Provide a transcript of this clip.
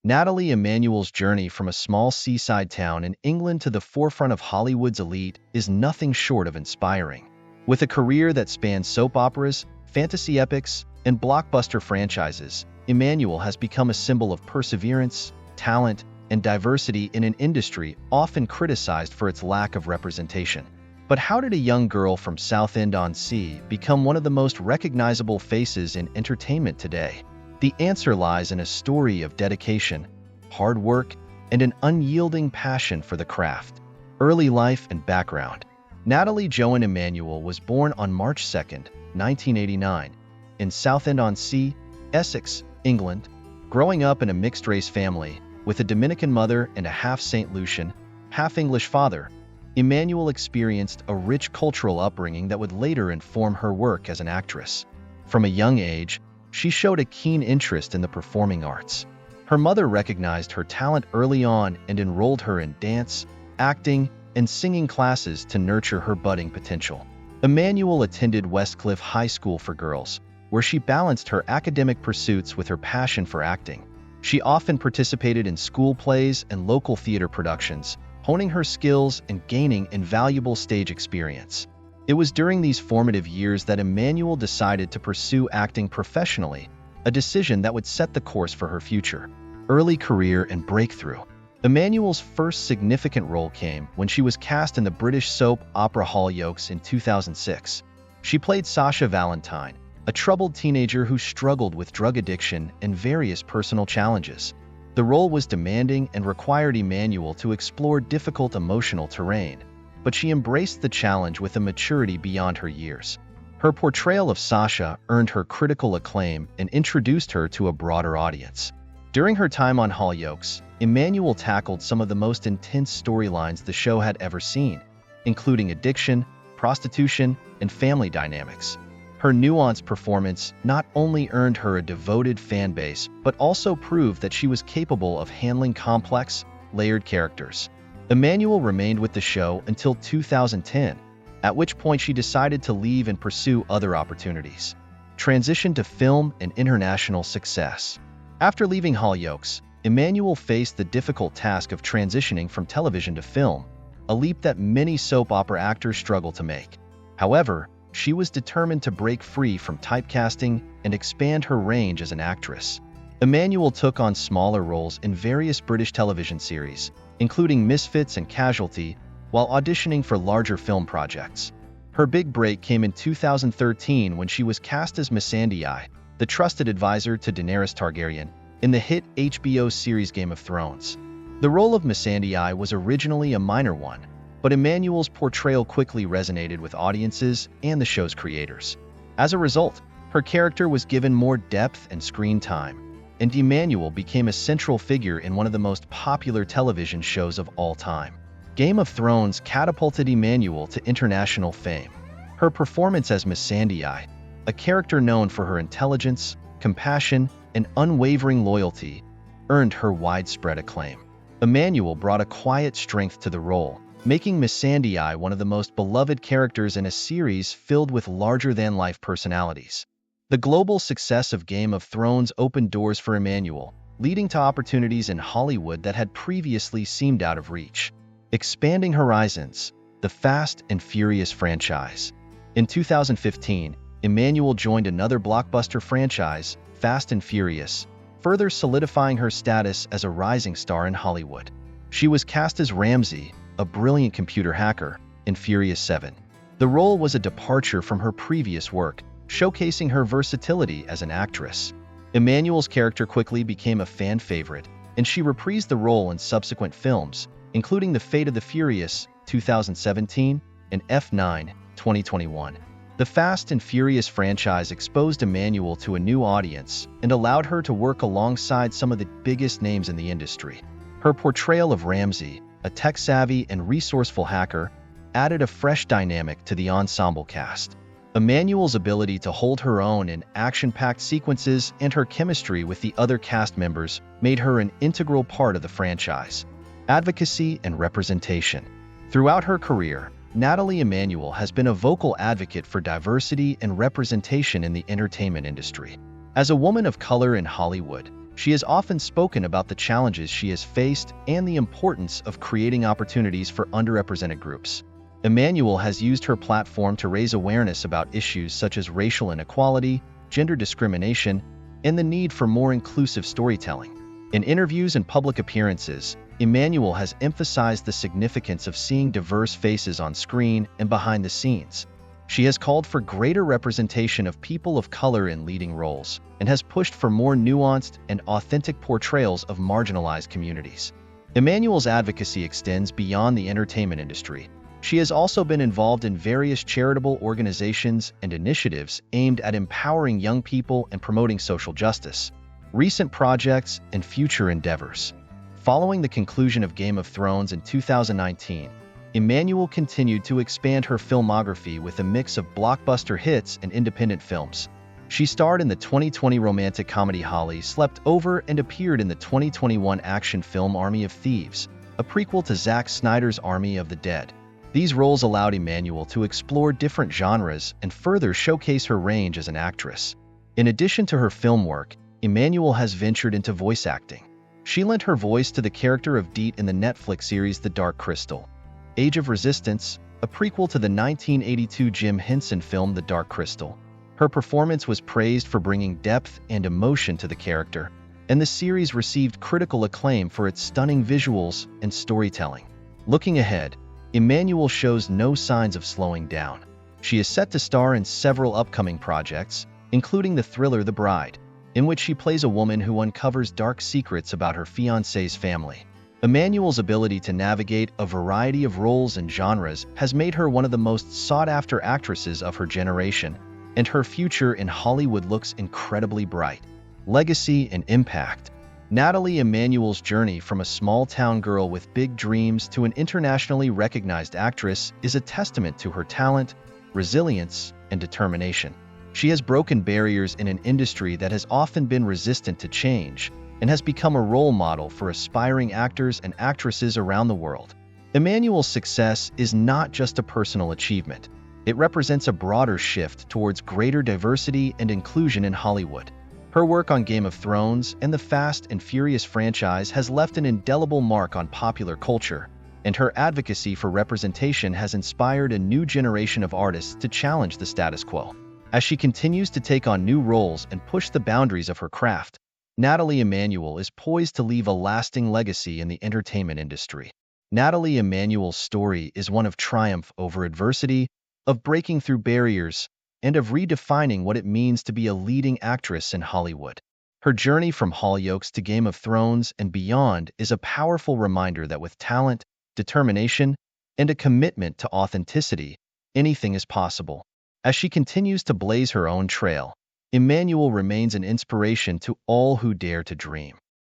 Nathalie Emmanuel's journey from a small seaside town in England to the forefront of Hollywood's elite is nothing short of inspiring. With a career that spans soap operas, fantasy epics, and blockbuster franchises, Emmanuel has become a symbol of perseverance, talent, and diversity in an industry often criticized for its lack of representation. But how did a young girl from Southend-on-Sea become one of the most recognizable faces in entertainment today? The answer lies in a story of dedication, hard work, and an unyielding passion for the craft. Early life and background. Nathalie Joan Emmanuel was born on March 2, 1989, in Southend-on-Sea, Essex, England. Growing up in a mixed-race family, with a Dominican mother and a half-St. Lucian, half-English father, Emmanuel experienced a rich cultural upbringing that would later inform her work as an actress. From a young age, she showed a keen interest in the performing arts. Her mother recognized her talent early on and enrolled her in dance, acting, and singing classes to nurture her budding potential. Emmanuel attended Westcliff High School for Girls, where she balanced her academic pursuits with her passion for acting. She often participated in school plays and local theater productions, honing her skills and gaining invaluable stage experience. It was during these formative years that Emmanuel decided to pursue acting professionally, a decision that would set the course for her future. Early career and breakthrough. Emmanuel's first significant role came when she was cast in the British soap opera Hollyoaks in 2006. She played Sasha Valentine, a troubled teenager who struggled with drug addiction and various personal challenges. The role was demanding and required Emmanuel to explore difficult emotional terrain, but she embraced the challenge with a maturity beyond her years. Her portrayal of Sasha earned her critical acclaim and introduced her to a broader audience. During her time on Hollyoaks, Emmanuel tackled some of the most intense storylines the show had ever seen, including addiction, prostitution, and family dynamics. Her nuanced performance not only earned her a devoted fan base, but also proved that she was capable of handling complex, layered characters. Emmanuel remained with the show until 2010, at which point she decided to leave and pursue other opportunities. Transition to film and international success. After leaving Hollyoaks, Emmanuel faced the difficult task of transitioning from television to film, a leap that many soap opera actors struggle to make. However, she was determined to break free from typecasting and expand her range as an actress. Emmanuel took on smaller roles in various British television series, including Misfits and Casualty, while auditioning for larger film projects. Her big break came in 2013 when she was cast as Missandei, the trusted advisor to Daenerys Targaryen, in the hit HBO series Game of Thrones. The role of Missandei was originally a minor one, but Emmanuel's portrayal quickly resonated with audiences and the show's creators. As a result, her character was given more depth and screen time, and Emmanuel became a central figure in one of the most popular television shows of all time. Game of Thrones catapulted Emmanuel to international fame. Her performance as Missandei, a character known for her intelligence, compassion, and unwavering loyalty, earned her widespread acclaim. Emmanuel brought a quiet strength to the role, making Missandei one of the most beloved characters in a series filled with larger-than-life personalities. The global success of Game of Thrones opened doors for Emmanuel, leading to opportunities in Hollywood that had previously seemed out of reach. Expanding horizons. The Fast and Furious franchise. In 2015, Emmanuel joined another blockbuster franchise, Fast and Furious, further solidifying her status as a rising star in Hollywood. She was cast as Ramsey, a brilliant computer hacker, in Furious 7. The role was a departure from her previous work, showcasing her versatility as an actress. Emmanuel's character quickly became a fan favorite, and she reprised the role in subsequent films, including The Fate of the Furious, 2017, and F9, 2021. The Fast and Furious franchise exposed Emmanuel to a new audience and allowed her to work alongside some of the biggest names in the industry. Her portrayal of Ramsey, a tech-savvy and resourceful hacker, added a fresh dynamic to the ensemble cast. Emmanuel's ability to hold her own in action-packed sequences and her chemistry with the other cast members made her an integral part of the franchise. Advocacy and representation. Throughout her career, Nathalie Emmanuel has been a vocal advocate for diversity and representation in the entertainment industry. As a woman of color in Hollywood, She has often spoken about the challenges she has faced and the importance of creating opportunities for underrepresented groups. Emmanuel has used her platform to raise awareness about issues such as racial inequality, gender discrimination, and the need for more inclusive storytelling. In interviews and public appearances, Emmanuel has emphasized the significance of seeing diverse faces on screen and behind the scenes. She has called for greater representation of people of color in leading roles and has pushed for more nuanced and authentic portrayals of marginalized communities. Emmanuel's advocacy extends beyond the entertainment industry. She has also been involved in various charitable organizations and initiatives aimed at empowering young people and promoting social justice. Recent projects and future endeavors. Following the conclusion of Game of Thrones in 2019, Emmanuel continued to expand her filmography with a mix of blockbuster hits and independent films. She starred in the 2020 romantic comedy Holly Slept Over and appeared in the 2021 action film Army of Thieves, a prequel to Zack Snyder's Army of the Dead. These roles allowed Emmanuel to explore different genres and further showcase her range as an actress. In addition to her film work, Emmanuel has ventured into voice acting. She lent her voice to the character of Deet in the Netflix series The Dark Crystal. Age of Resistance, a prequel to the 1982 Jim Henson film The Dark Crystal. Her performance was praised for bringing depth and emotion to the character, and the series received critical acclaim for its stunning visuals and storytelling. Looking ahead, Emmanuel shows no signs of slowing down. She is set to star in several upcoming projects, including the thriller The Bride, in which she plays a woman who uncovers dark secrets about her fiancé's family. Emmanuel's ability to navigate a variety of roles and genres has made her one of the most sought-after actresses of her generation, and her future in Hollywood looks incredibly bright. Legacy and impact. Nathalie Emmanuel's journey from a small-town girl with big dreams to an internationally recognized actress is a testament to her talent, resilience, and determination. She has broken barriers in an industry that has often been resistant to change, and has become a role model for aspiring actors and actresses around the world. Emmanuel's success is not just a personal achievement. It represents a broader shift towards greater diversity and inclusion in Hollywood. Her work on Game of Thrones and the Fast and Furious franchise has left an indelible mark on popular culture, and her advocacy for representation has inspired a new generation of artists to challenge the status quo. As she continues to take on new roles and push the boundaries of her craft, Nathalie Emmanuel is poised to leave a lasting legacy in the entertainment industry. Nathalie Emmanuel's story is one of triumph over adversity, of breaking through barriers, and of redefining what it means to be a leading actress in Hollywood. Her journey from Hollyoaks to Game of Thrones and beyond is a powerful reminder that with talent, determination, and a commitment to authenticity, anything is possible. As she continues to blaze her own trail, Emmanuel remains an inspiration to all who dare to dream.